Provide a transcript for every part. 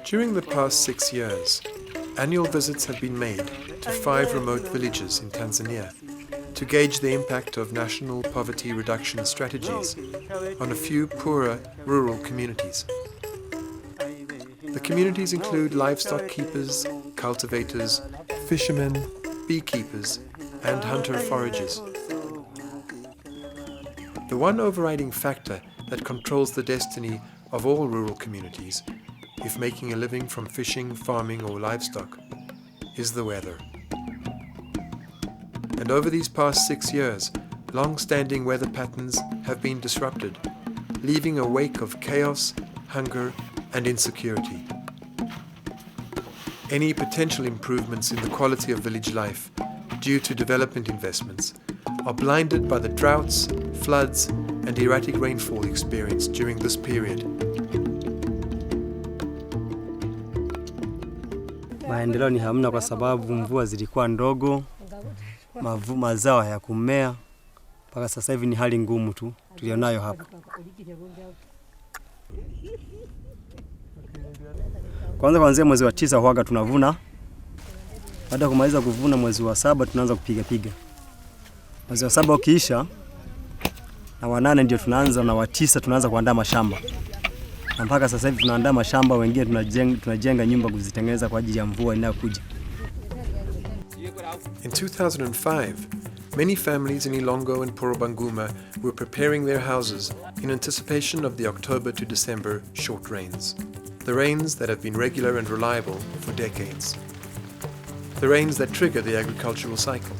During the past 6 years, annual visits have been made to 5 remote villages in Tanzania to gauge the impact of national poverty reduction strategies on a few poorer rural communities. The communities include livestock keepers, cultivators, fishermen, beekeepers, and hunter-foragers. The one overriding factor that controls the destiny of all rural communities, if making a living from fishing, farming, or livestock, is the weather. And over these past 6 years, long-standing weather patterns have been disrupted, leaving a wake of chaos, hunger, and insecurity. Any potential improvements in the quality of village life due to development investments are blinded by the droughts, floods, and erratic rainfall experienced during this period. Maendeleo ni hamna kwa sababu mvua zilikuwa ndogo, mazao hayakumea, mpaka sasa hivi ni hali ngumu tu tulionayo hapa. Kuanzia mwezi wa 9 huaga tunavuna. Baada ya kumaliza kuvuna mwezi wa 7 tunaanza kupiga. Mwezi wa 7 ukiisha na wa 8 ndio tunaanza, na wa 9 tunaanza kuandaa mashamba. Na mpaka sasa hivi tunaandaa mashamba, wengine tunajenga nyumba kuzitengeneza kwa ajili ya mvua inayokuja. In 2005, many families in Ilongo and Porobanguma were preparing their houses in anticipation of the October to December short rains. The rains that have been regular and reliable for decades. The rains that trigger the agricultural cycle.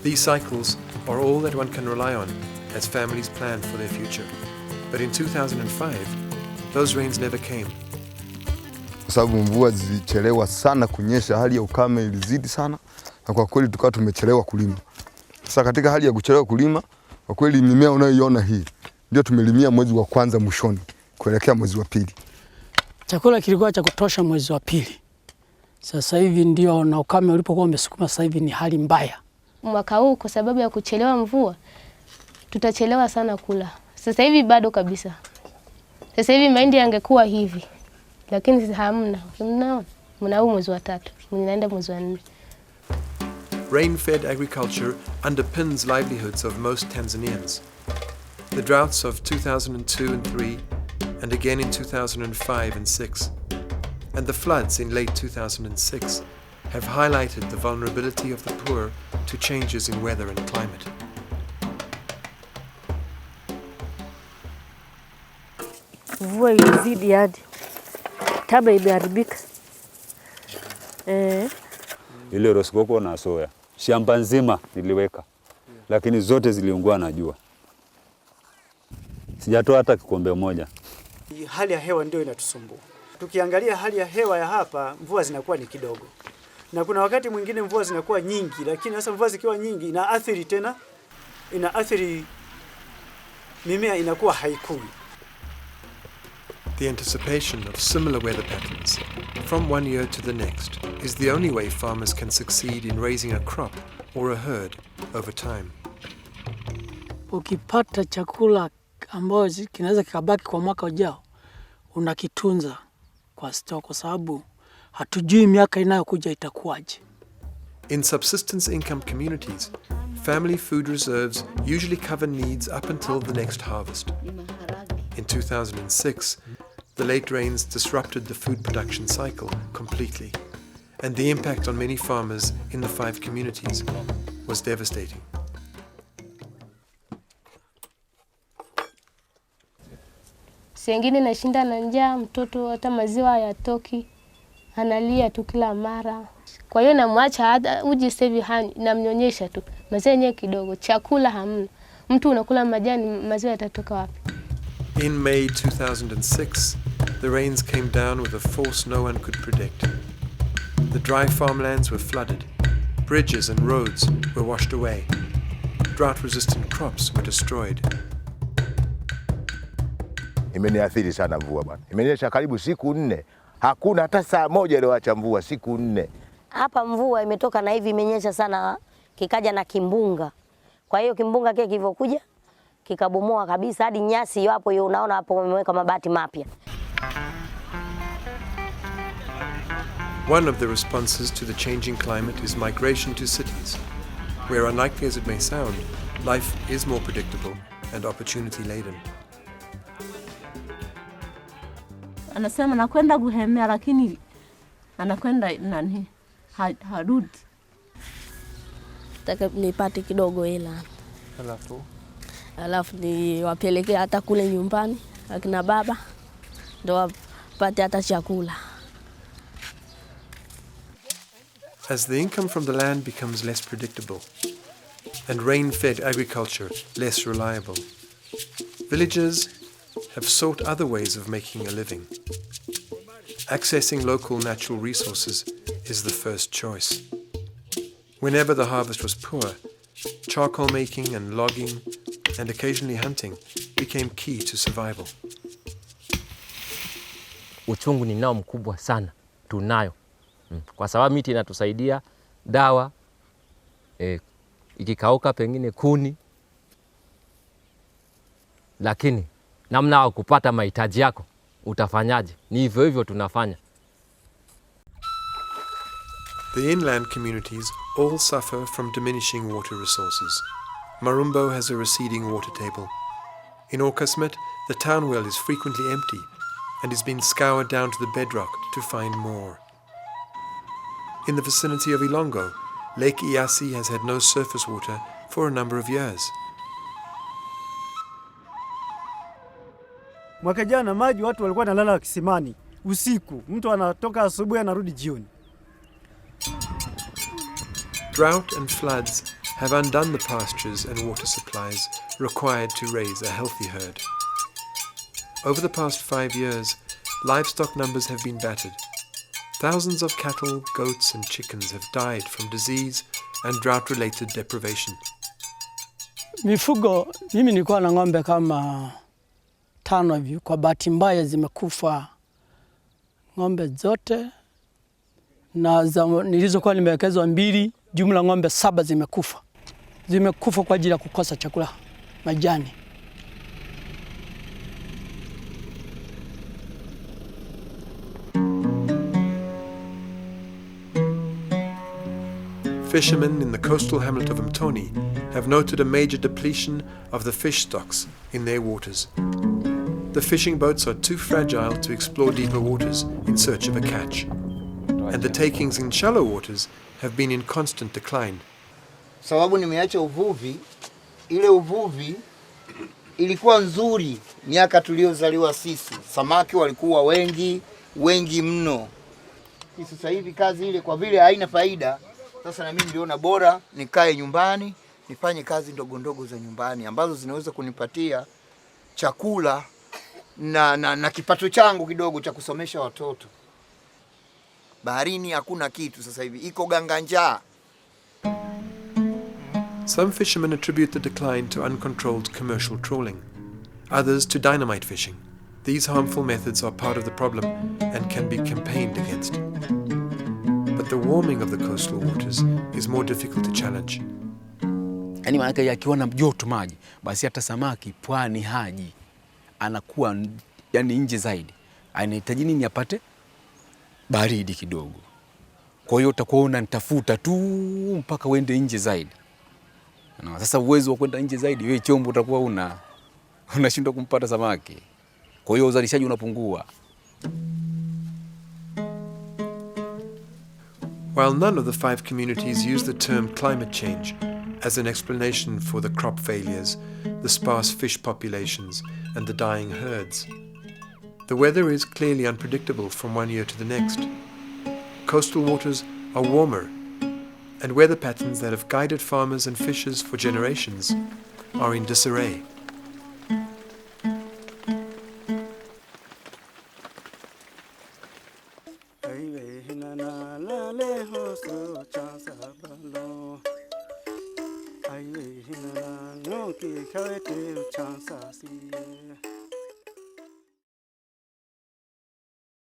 These cycles are all that one can rely on as families plan for their future. But in 2005, those rains never came. Kwa sababu mvua zilichelewa sana kunyesha, hali ya ukame ilizidi sana, na kwa kweli tukawa tumechelewa kulima. Sasa katika hali ya kuchelewa kulima, kwa kweli mimea unayoiona hii ndio tumelimia mwezi wa kwanza mwishoni kuelekea mwezi wa pili. Chakula kilikuwa cha kutosha mwezi wa pili. Sasa hivi ndio, na ukame ulipokuwa umesukuma, sasa hivi ni hali mbaya. Mwaka huu kwa sababu ya kuchelewa mvua tutachelewa sana kula. Sasa hivi bado kabisa. Sasa hivi mahindi yangekuwa hivi, lakini hamna. Mna mwezi wa 3, mnaenda mwezi wa 4. Rain-fed agriculture underpins livelihoods of most Tanzanians. The droughts of 2002 and 3, and again in 2005 and 6, and the floods in late 2006 have highlighted the vulnerability of the poor to changes in weather and climate. Mvua ilizidi hadi taba imeharibika. Ile roskoko na soya shamba nzima niliweka, lakini zote ziliungua na jua. Sijatoa hata kikombe moja. Hali ya hewa ndio inatusumbua. Tukiangalia hali ya hewa ya hapa, mvua zinakuwa ni kidogo. Na kuna wakati mwingine mvua zinakuwa nyingi, lakini sasa mvua zikiwa nyingi inaathiri mimea, inakuwa haikui. The anticipation of similar weather patterns from one year to the next is the only way farmers can succeed in raising a crop or a herd over time. Ukipata chakula ambacho kinaweza kikabaki kwa mwaka ujao, unakitunza kwa stock, kwa sababu hatujui miaka inayokuja itakuwaje. In subsistence income communities, family food reserves usually cover needs up until the next harvest. In 2006, the late rains disrupted the food production cycle completely, and the impact on many farmers in the 5 communities was devastating. Sengine nashinda na njaa, mtoto hata maziwa hayatoki, analia tu kila mara. Kwa hiyo namwacha hata uji sevi namnyonyesha tu. Maziwa yenyewe kidogo, chakula hamna. Mtu unakula majani, maziwa yatatoka wapi? In May 2006, the rains came down with a force no one could predict. The dry farmlands were flooded. Bridges and roads were washed away. Drought-resistant crops were destroyed. Imeniathiri sana mvua bwana. Imenyesha karibu siku 4 Hakuna hata saa moja iliyoacha mvua siku 4. Hapa mvua imetoka na hivi imenyesha sana, kikaja na kimbunga. Kwa hiyo kimbunga kile kilivyokuja kikabomoa kabisa hadi nyasi hapo, hiyo unaona hapo wameweka mabati mapya. One of the responses to the changing climate is migration to cities, where, unlikely as it may sound, life is more predictable and opportunity-laden. Anasema nakwenda kuhemea, lakini anakwenda harudi. Nataka nipate kidogo hela. Alafu niwapeleke hata kule nyumbani akina baba ndio wapate hata chakula. As the income from the land becomes less predictable and rain-fed agriculture less reliable, villagers have sought other ways of making a living. Accessing local natural resources is the first choice. Whenever the harvest was poor, charcoal making and logging and occasionally hunting became key to survival. Uchungu ni nao mkubwa sana tunayo. Kwa sababu miti inatusaidia dawa, ikikauka pengine kuni, lakini namna wa kupata mahitaji yako utafanyaje? Ni hivyo hivyo tunafanya. The inland communities all suffer from diminishing water resources. Marumbo has a receding water table. In Orkasmet, the town well is frequently empty and is being scoured down to the bedrock to find more. In the vicinity of Ilongo, Lake Iasi has had no surface water for a number of years. Mwaka jana maji watu walikuwa nalala kisimani usiku. Mtu anatoka asubuhi anarudi jioni. Drought and floods have undone the pastures and water supplies required to raise a healthy herd. Over the past 5 years, livestock numbers have been battered. Thousands of cattle, goats and chickens have died from disease and drought-related deprivation. Mifugo, mimi nilikuwa na ng'ombe kama 5 hivi, kwa bahati mbaya zimekufa ng'ombe zote, na nilizokuwa nimewekezwa 2, jumla ng'ombe 7 zimekufa. Zimekufa kwa ajili ya kukosa chakula, majani. Fishermen in the coastal hamlet of Mtoni have noted a major depletion of the fish stocks in their waters. The fishing boats are too fragile to explore deeper waters in search of a catch, and the takings in shallow waters have been in constant decline. Sababu nimeacha uvuvi, ile uvuvi ilikuwa nzuri miaka tuliozaliwa sisi. Samaki walikuwa wengi mno. Sasa hivi kazi ile kwa vile haina faida, sasa na mimi niliona bora nikae nyumbani, nifanye kazi ndogo za nyumbani ambazo zinaweza kunipatia chakula na kipato changu kidogo cha kusomesha watoto. Baharini hakuna kitu sasa hivi, iko ganganja. Some fishermen attribute the decline to uncontrolled commercial trawling, others to dynamite fishing. These harmful methods are part of the problem and can be campaigned against. But the warming of the coastal waters is more difficult to challenge. Yaani maana yakiwa na joto maji, basi hata samaki pwani haji, anakuwa yani nje zaidi. Anahitaji nini apate? Baridi kidogo. Kwa hiyo utakuwa unanitafuta tu mpaka uende nje zaidi. Na sasa uwezo wa kwenda nje zaidi, wewe chombo utakuwa unashindwa kumpata samaki. Kwa hiyo uzalishaji unapungua. While none of the 5 communities use the term climate change as an explanation for the crop failures, the sparse fish populations, and the dying herds, the weather is clearly unpredictable from one year to the next. Coastal waters are warmer, and weather patterns that have guided farmers and fishers for generations are in disarray. Ai we hinana no ki khawete chansa si